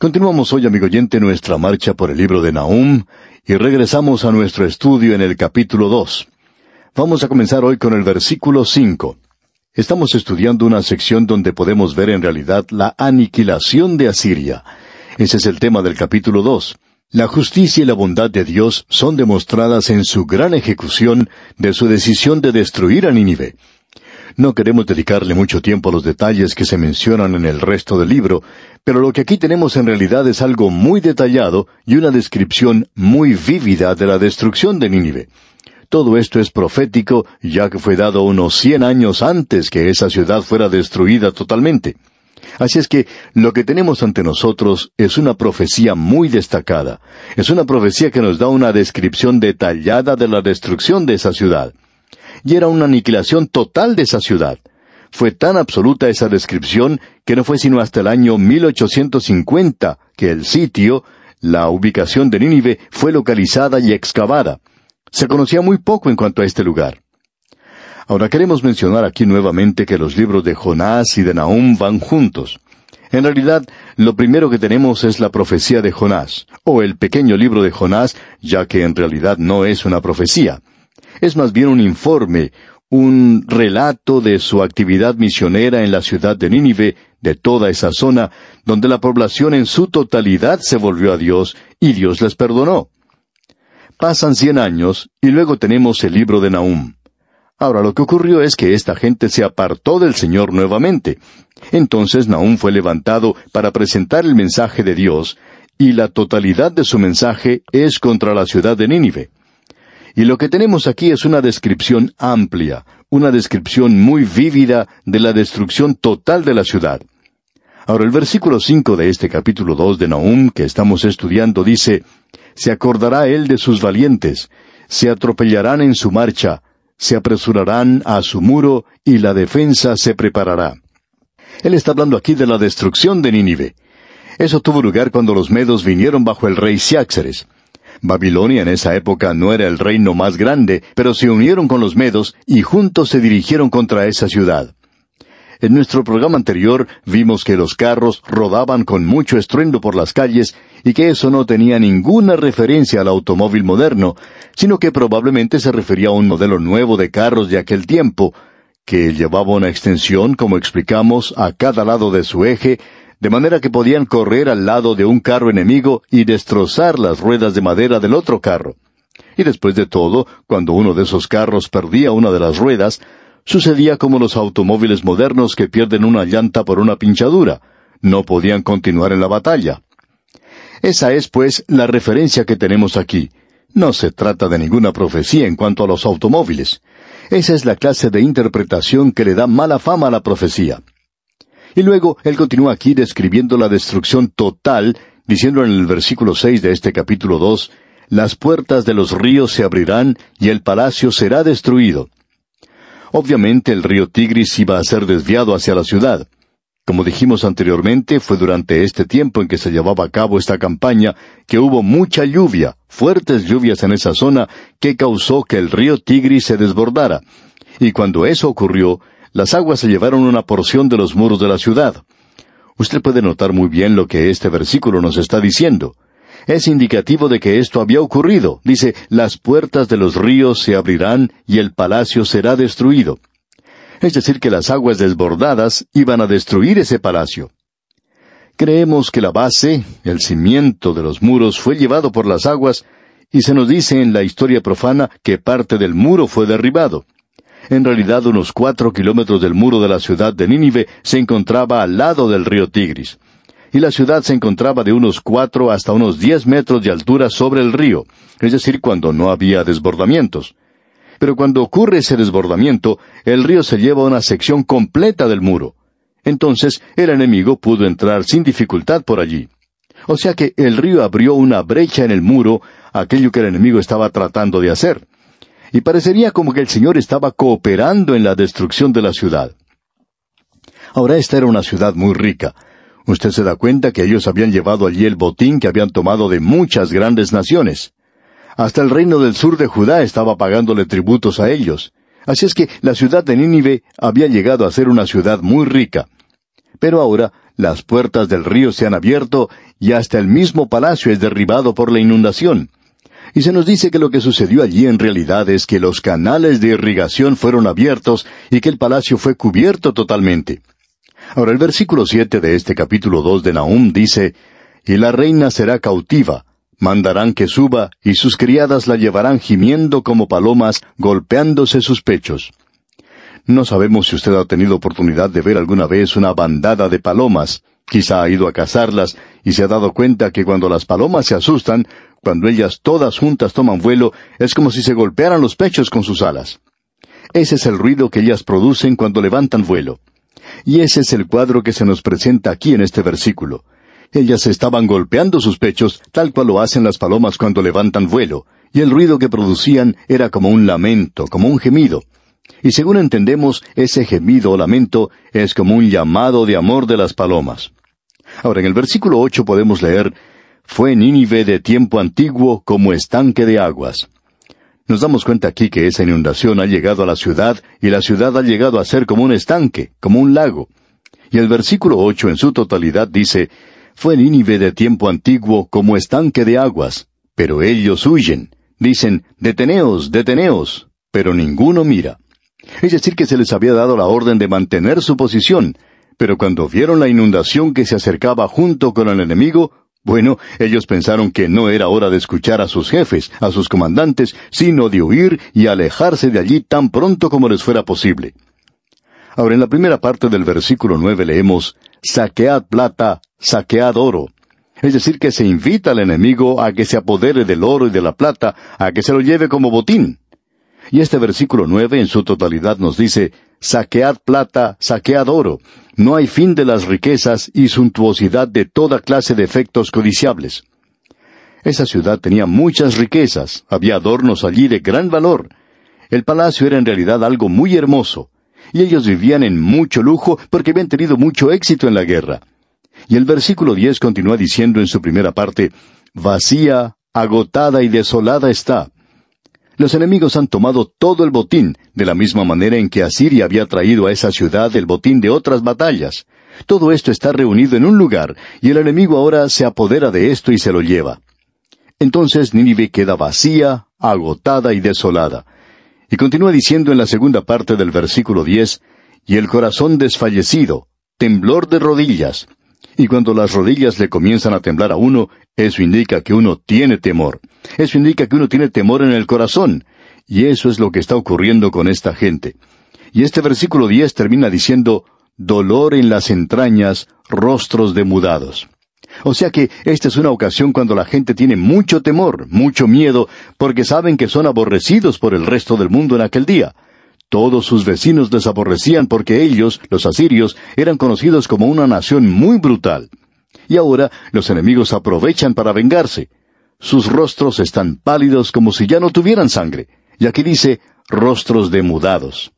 Continuamos hoy, amigo oyente, nuestra marcha por el libro de Nahum y regresamos a nuestro estudio en el capítulo 2. Vamos a comenzar hoy con el versículo 5. Estamos estudiando una sección donde podemos ver en realidad la aniquilación de Asiria. Ese es el tema del capítulo 2. La justicia y la bondad de Dios son demostradas en su gran ejecución de su decisión de destruir a Nínive. No queremos dedicarle mucho tiempo a los detalles que se mencionan en el resto del libro, pero lo que aquí tenemos en realidad es algo muy detallado y una descripción muy vívida de la destrucción de Nínive. Todo esto es profético, ya que fue dado unos 100 años antes que esa ciudad fuera destruida totalmente. Así es que lo que tenemos ante nosotros es una profecía muy destacada. Es una profecía que nos da una descripción detallada de la destrucción de esa ciudad. Y era una aniquilación total de esa ciudad. Fue tan absoluta esa descripción que no fue sino hasta el año 1850 que el sitio, la ubicación de Nínive, fue localizada y excavada. Se conocía muy poco en cuanto a este lugar. Ahora queremos mencionar aquí nuevamente que los libros de Jonás y de Nahum van juntos. En realidad, lo primero que tenemos es la profecía de Jonás, o el pequeño libro de Jonás, ya que en realidad no es una profecía. Es más bien un informe, un relato de su actividad misionera en la ciudad de Nínive, de toda esa zona, donde la población en su totalidad se volvió a Dios, y Dios les perdonó. Pasan 100 años, y luego tenemos el libro de Nahum. Ahora, lo que ocurrió es que esta gente se apartó del Señor nuevamente. Entonces Nahum fue levantado para presentar el mensaje de Dios, y la totalidad de su mensaje es contra la ciudad de Nínive. Y lo que tenemos aquí es una descripción amplia, una descripción muy vívida de la destrucción total de la ciudad. Ahora, el versículo 5 de este capítulo 2 de Nahum que estamos estudiando dice: «Se acordará él de sus valientes, se atropellarán en su marcha, se apresurarán a su muro, y la defensa se preparará». Él está hablando aquí de la destrucción de Nínive. Eso tuvo lugar cuando los medos vinieron bajo el rey Ciáxares. Babilonia en esa época no era el reino más grande, pero se unieron con los medos y juntos se dirigieron contra esa ciudad. En nuestro programa anterior vimos que los carros rodaban con mucho estruendo por las calles y que eso no tenía ninguna referencia al automóvil moderno, sino que probablemente se refería a un modelo nuevo de carros de aquel tiempo, que llevaba una extensión, como explicamos, a cada lado de su eje, de manera que podían correr al lado de un carro enemigo y destrozar las ruedas de madera del otro carro. Y después de todo, cuando uno de esos carros perdía una de las ruedas, sucedía como los automóviles modernos que pierden una llanta por una pinchadura. No podían continuar en la batalla. Esa es, pues, la referencia que tenemos aquí. No se trata de ninguna profecía en cuanto a los automóviles. Esa es la clase de interpretación que le da mala fama a la profecía. Y luego, él continúa aquí describiendo la destrucción total, diciendo en el versículo 6 de este capítulo 2, «Las puertas de los ríos se abrirán, y el palacio será destruido». Obviamente el río Tigris iba a ser desviado hacia la ciudad. Como dijimos anteriormente, fue durante este tiempo en que se llevaba a cabo esta campaña que hubo mucha lluvia, fuertes lluvias en esa zona, que causó que el río Tigris se desbordara. Y cuando eso ocurrió, las aguas se llevaron una porción de los muros de la ciudad. Usted puede notar muy bien lo que este versículo nos está diciendo. Es indicativo de que esto había ocurrido. Dice, «Las puertas de los ríos se abrirán y el palacio será destruido». Es decir, que las aguas desbordadas iban a destruir ese palacio. Creemos que la base, el cimiento de los muros fue llevado por las aguas, y se nos dice en la historia profana que parte del muro fue derribado. En realidad, unos 4 kilómetros del muro de la ciudad de Nínive se encontraba al lado del río Tigris. Y la ciudad se encontraba de unos 4 hasta unos 10 metros de altura sobre el río, es decir, cuando no había desbordamientos. Pero cuando ocurre ese desbordamiento, el río se lleva una sección completa del muro. Entonces, el enemigo pudo entrar sin dificultad por allí. O sea que el río abrió una brecha en el muro, aquello que el enemigo estaba tratando de hacer. Y parecería como que el Señor estaba cooperando en la destrucción de la ciudad. Ahora, esta era una ciudad muy rica. Usted se da cuenta que ellos habían llevado allí el botín que habían tomado de muchas grandes naciones. Hasta el reino del sur de Judá estaba pagándole tributos a ellos. Así es que la ciudad de Nínive había llegado a ser una ciudad muy rica. Pero ahora, las puertas del río se han abierto y hasta el mismo palacio es derribado por la inundación. Y se nos dice que lo que sucedió allí en realidad es que los canales de irrigación fueron abiertos y que el palacio fue cubierto totalmente. Ahora el versículo 7 de este capítulo 2 de Nahum dice, «Y la reina será cautiva, mandarán que suba, y sus criadas la llevarán gimiendo como palomas, golpeándose sus pechos». No sabemos si usted ha tenido oportunidad de ver alguna vez una bandada de palomas. Quizá ha ido a cazarlas y se ha dado cuenta que cuando las palomas se asustan, cuando ellas todas juntas toman vuelo, es como si se golpearan los pechos con sus alas. Ese es el ruido que ellas producen cuando levantan vuelo. Y ese es el cuadro que se nos presenta aquí en este versículo. Ellas estaban golpeando sus pechos, tal cual lo hacen las palomas cuando levantan vuelo, y el ruido que producían era como un lamento, como un gemido. Y según entendemos, ese gemido o lamento es como un llamado de amor de las palomas. Ahora, en el versículo 8 podemos leer, «Fue Nínive de tiempo antiguo como estanque de aguas». Nos damos cuenta aquí que esa inundación ha llegado a la ciudad, y la ciudad ha llegado a ser como un estanque, como un lago. Y el versículo 8 en su totalidad dice, «Fue Nínive de tiempo antiguo como estanque de aguas, pero ellos huyen. Dicen, deteneos, deteneos, pero ninguno mira». Es decir, que se les había dado la orden de mantener su posición, pero cuando vieron la inundación que se acercaba junto con el enemigo, bueno, ellos pensaron que no era hora de escuchar a sus jefes, a sus comandantes, sino de huir y alejarse de allí tan pronto como les fuera posible. Ahora, en la primera parte del versículo 9 leemos, «Saquead plata, saquead oro». Es decir, que se invita al enemigo a que se apodere del oro y de la plata, a que se lo lleve como botín. Y este versículo 9 en su totalidad nos dice, «Saquead plata, saquead oro». No hay fin de las riquezas y suntuosidad de toda clase de efectos codiciables. Esa ciudad tenía muchas riquezas, había adornos allí de gran valor. El palacio era en realidad algo muy hermoso, y ellos vivían en mucho lujo porque habían tenido mucho éxito en la guerra. Y el versículo 10 continúa diciendo en su primera parte, «Vacía, agotada y desolada está». Los enemigos han tomado todo el botín, de la misma manera en que Asiria había traído a esa ciudad el botín de otras batallas. Todo esto está reunido en un lugar, y el enemigo ahora se apodera de esto y se lo lleva. Entonces Nínive queda vacía, agotada y desolada. Y continúa diciendo en la segunda parte del versículo 10, «Y el corazón desfallecido, temblor de rodillas». Y cuando las rodillas le comienzan a temblar a uno, eso indica que uno tiene temor. Eso indica que uno tiene temor en el corazón. Y eso es lo que está ocurriendo con esta gente. Y este versículo 10 termina diciendo, «Dolor en las entrañas, rostros demudados». O sea que esta es una ocasión cuando la gente tiene mucho temor, mucho miedo, porque saben que son aborrecidos por el resto del mundo en aquel día. Todos sus vecinos les aborrecían porque ellos, los asirios, eran conocidos como una nación muy brutal. Y ahora los enemigos aprovechan para vengarse. Sus rostros están pálidos como si ya no tuvieran sangre. Y aquí dice, rostros demudados.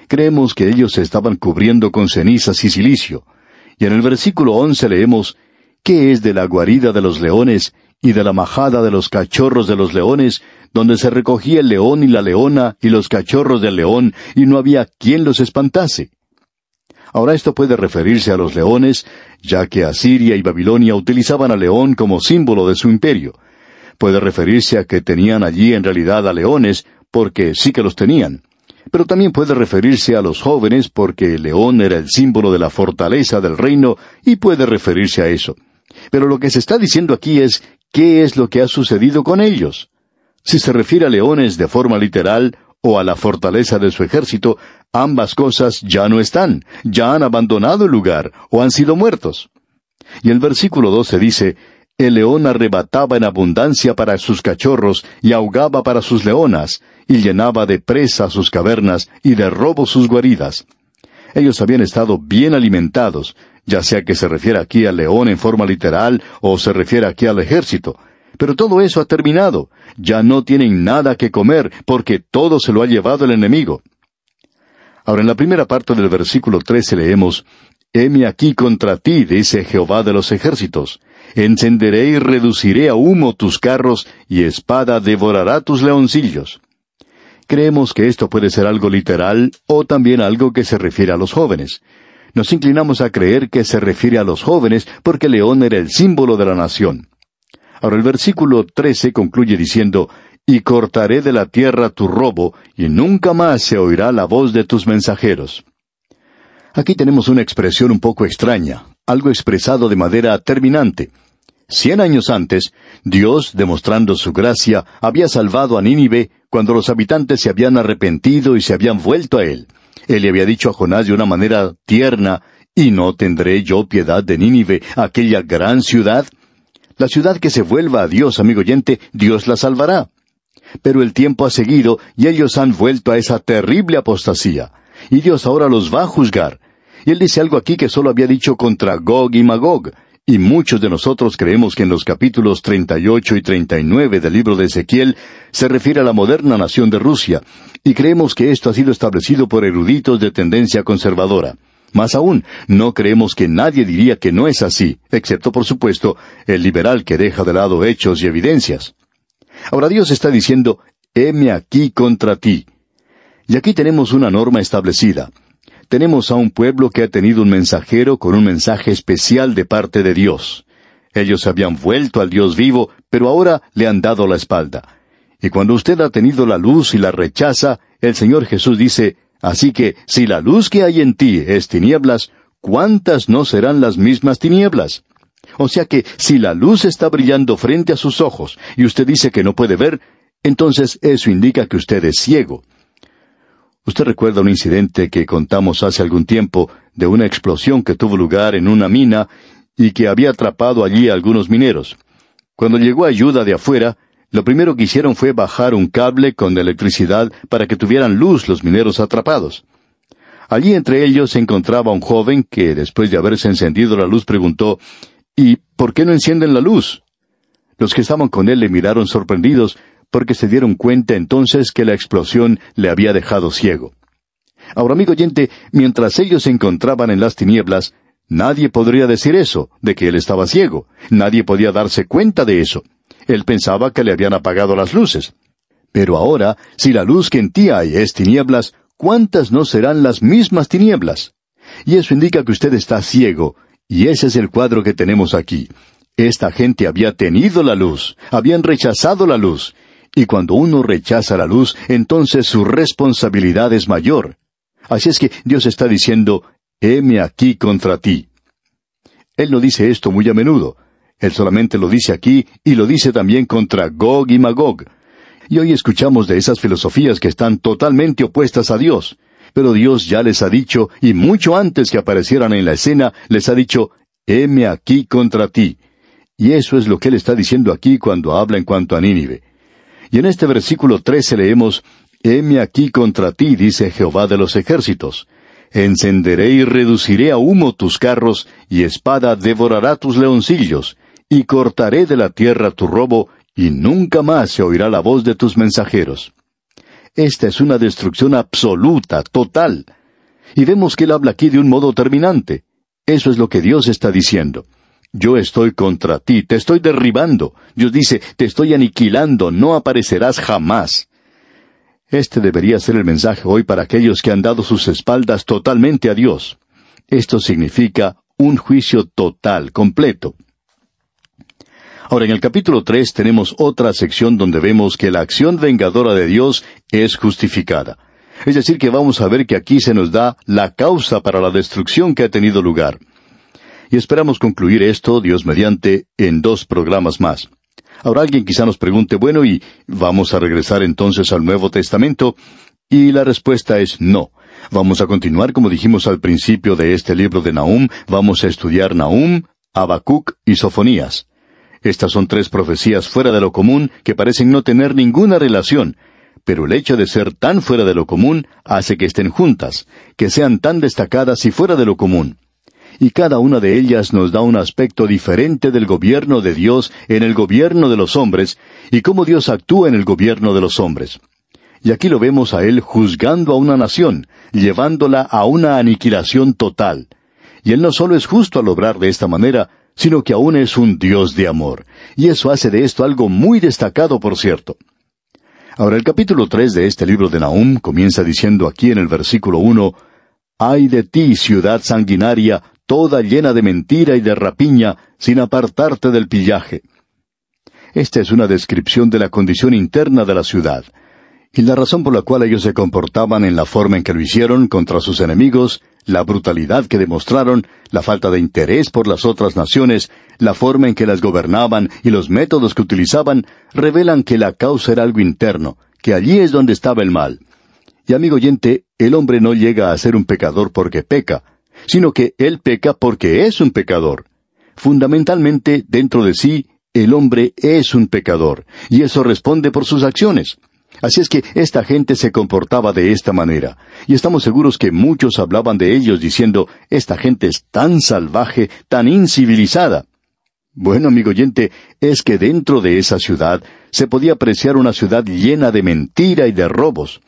Creemos que ellos se estaban cubriendo con cenizas y silicio. Y en el versículo 11 leemos, «¿Qué es de la guarida de los leones y de la majada de los cachorros de los leones, donde se recogía el león y la leona y los cachorros del león, y no había quien los espantase?» Ahora esto puede referirse a los leones, ya que Asiria y Babilonia utilizaban al león como símbolo de su imperio. Puede referirse a que tenían allí en realidad a leones, porque sí que los tenían. Pero también puede referirse a los jóvenes, porque el león era el símbolo de la fortaleza del reino, y puede referirse a eso. Pero lo que se está diciendo aquí es, ¿qué es lo que ha sucedido con ellos? Si se refiere a leones de forma literal, o a la fortaleza de su ejército, ambas cosas ya no están, ya han abandonado el lugar, o han sido muertos. Y el versículo 12 dice, «El león arrebataba en abundancia para sus cachorros, y ahogaba para sus leonas, y llenaba de presa sus cavernas, y de robo sus guaridas». Ellos habían estado bien alimentados, ya sea que se refiere aquí al león en forma literal, o se refiere aquí al ejército. Pero todo eso ha terminado. Ya no tienen nada que comer, porque todo se lo ha llevado el enemigo. Ahora, en la primera parte del versículo 13 leemos, «Heme aquí contra ti, dice Jehová de los ejércitos. Encenderé y reduciré a humo tus carros, y espada devorará tus leoncillos». Creemos que esto puede ser algo literal, o también algo que se refiere a los jóvenes. nos inclinamos a creer que se refiere a los jóvenes porque León era el símbolo de la nación. Ahora el versículo 13 concluye diciendo, «Y cortaré de la tierra tu robo, y nunca más se oirá la voz de tus mensajeros». Aquí tenemos una expresión un poco extraña, algo expresado de manera terminante. 100 años antes, Dios, demostrando su gracia, había salvado a Nínive cuando los habitantes se habían arrepentido y se habían vuelto a Él. Él le había dicho a Jonás de una manera tierna, «¿Y no tendré yo piedad de Nínive, aquella gran ciudad?» La ciudad que se vuelva a Dios, amigo oyente, Dios la salvará. Pero el tiempo ha seguido y ellos han vuelto a esa terrible apostasía. Y Dios ahora los va a juzgar. Y Él dice algo aquí que solo había dicho contra Gog y Magog. Y muchos de nosotros creemos que en los capítulos 38 y 39 del libro de Ezequiel se refiere a la moderna nación de Rusia. Y creemos que esto ha sido establecido por eruditos de tendencia conservadora. Más aún, no creemos que nadie diría que no es así, excepto, por supuesto, el liberal que deja de lado hechos y evidencias. Ahora Dios está diciendo, «Heme aquí contra ti». Y aquí tenemos una norma establecida. Tenemos a un pueblo que ha tenido un mensajero con un mensaje especial de parte de Dios. Ellos habían vuelto al Dios vivo, pero ahora le han dado la espalda. Y cuando usted ha tenido la luz y la rechaza, el Señor Jesús dice, «Así que, si la luz que hay en ti es tinieblas, ¿cuántas no serán las mismas tinieblas?» O sea que, si la luz está brillando frente a sus ojos, y usted dice que no puede ver, entonces eso indica que usted es ciego. Usted recuerda un incidente que contamos hace algún tiempo de una explosión que tuvo lugar en una mina y que había atrapado allí a algunos mineros. Cuando llegó ayuda de afuera, lo primero que hicieron fue bajar un cable con electricidad para que tuvieran luz los mineros atrapados. Allí entre ellos se encontraba un joven que, después de haberse encendido la luz, preguntó, «¿Y por qué no encienden la luz?» Los que estaban con él le miraron sorprendidos, porque se dieron cuenta entonces que la explosión le había dejado ciego. Ahora, amigo oyente, mientras ellos se encontraban en las tinieblas, nadie podría decir eso, de que él estaba ciego. Nadie podía darse cuenta de eso. Él pensaba que le habían apagado las luces. Pero ahora, si la luz que en ti hay es tinieblas, ¿cuántas no serán las mismas tinieblas? Y eso indica que usted está ciego, y ese es el cuadro que tenemos aquí. Esta gente había tenido la luz, habían rechazado la luz, y cuando uno rechaza la luz, entonces su responsabilidad es mayor. Así es que Dios está diciendo, «Heme aquí contra ti». Él no dice esto muy a menudo. Él solamente lo dice aquí, y lo dice también contra Gog y Magog. Y hoy escuchamos de esas filosofías que están totalmente opuestas a Dios. Pero Dios ya les ha dicho, y mucho antes que aparecieran en la escena, les ha dicho, «Heme aquí contra ti». Y eso es lo que Él está diciendo aquí cuando habla en cuanto a Nínive. Y en este versículo 13 leemos, «Heme aquí contra ti, dice Jehová de los ejércitos. Encenderé y reduciré a humo tus carros, y espada devorará tus leoncillos, y cortaré de la tierra tu robo, y nunca más se oirá la voz de tus mensajeros». Esta es una destrucción absoluta, total. Y vemos que Él habla aquí de un modo terminante. Eso es lo que Dios está diciendo. Yo estoy contra ti, te estoy derribando. Dios dice, te estoy aniquilando, no aparecerás jamás. Este debería ser el mensaje hoy para aquellos que han dado sus espaldas totalmente a Dios. Esto significa un juicio total, completo. Ahora, en el capítulo 3 tenemos otra sección donde vemos que la acción vengadora de Dios es justificada. Es decir, que vamos a ver que aquí se nos da la causa para la destrucción que ha tenido lugar. Y esperamos concluir esto, Dios mediante, en 2 programas más. Ahora alguien quizá nos pregunte, bueno, ¿y vamos a regresar entonces al Nuevo Testamento? Y la respuesta es no. Vamos a continuar como dijimos al principio de este libro de Nahum. Vamos a estudiar Nahum, Habacuc y Sofonías. Estas son 3 profecías fuera de lo común que parecen no tener ninguna relación, pero el hecho de ser tan fuera de lo común hace que estén juntas, que sean tan destacadas y fuera de lo común. Y cada una de ellas nos da un aspecto diferente del gobierno de Dios en el gobierno de los hombres, y cómo Dios actúa en el gobierno de los hombres. Y aquí lo vemos a Él juzgando a una nación, llevándola a una aniquilación total. Y Él no solo es justo al obrar de esta manera, sino que aún es un Dios de amor. Y eso hace de esto algo muy destacado, por cierto. Ahora, el capítulo 3 de este libro de Nahum comienza diciendo aquí en el versículo 1, Ay de ti, ciudad sanguinaria, toda llena de mentira y de rapiña, sin apartarte del pillaje. Esta es una descripción de la condición interna de la ciudad. Y la razón por la cual ellos se comportaban en la forma en que lo hicieron contra sus enemigos, la brutalidad que demostraron, la falta de interés por las otras naciones, la forma en que las gobernaban y los métodos que utilizaban, revelan que la causa era algo interno, que allí es donde estaba el mal. Y amigo oyente, el hombre no llega a ser un pecador porque peca, sino que él peca porque es un pecador. Fundamentalmente, dentro de sí, el hombre es un pecador, y eso responde por sus acciones. Así es que esta gente se comportaba de esta manera, y estamos seguros que muchos hablaban de ellos diciendo, esta gente es tan salvaje, tan incivilizada. Bueno, amigo oyente, es que dentro de esa ciudad se podía apreciar una ciudad llena de mentira y de robos.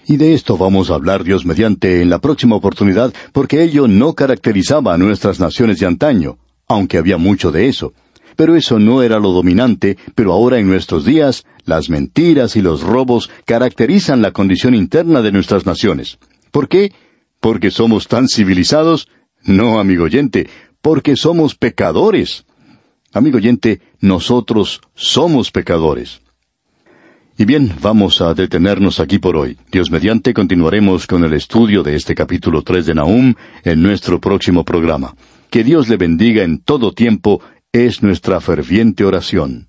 Y de esto vamos a hablar, Dios mediante, en la próxima oportunidad, porque ello no caracterizaba a nuestras naciones de antaño, aunque había mucho de eso. Pero eso no era lo dominante, pero ahora en nuestros días, las mentiras y los robos caracterizan la condición interna de nuestras naciones. ¿Por qué? ¿Porque somos tan civilizados? No, amigo oyente, porque somos pecadores. Amigo oyente, nosotros somos pecadores. Y bien, vamos a detenernos aquí por hoy. Dios mediante continuaremos con el estudio de este capítulo 3 de Nahum en nuestro próximo programa. Que Dios le bendiga en todo tiempo es nuestra ferviente oración.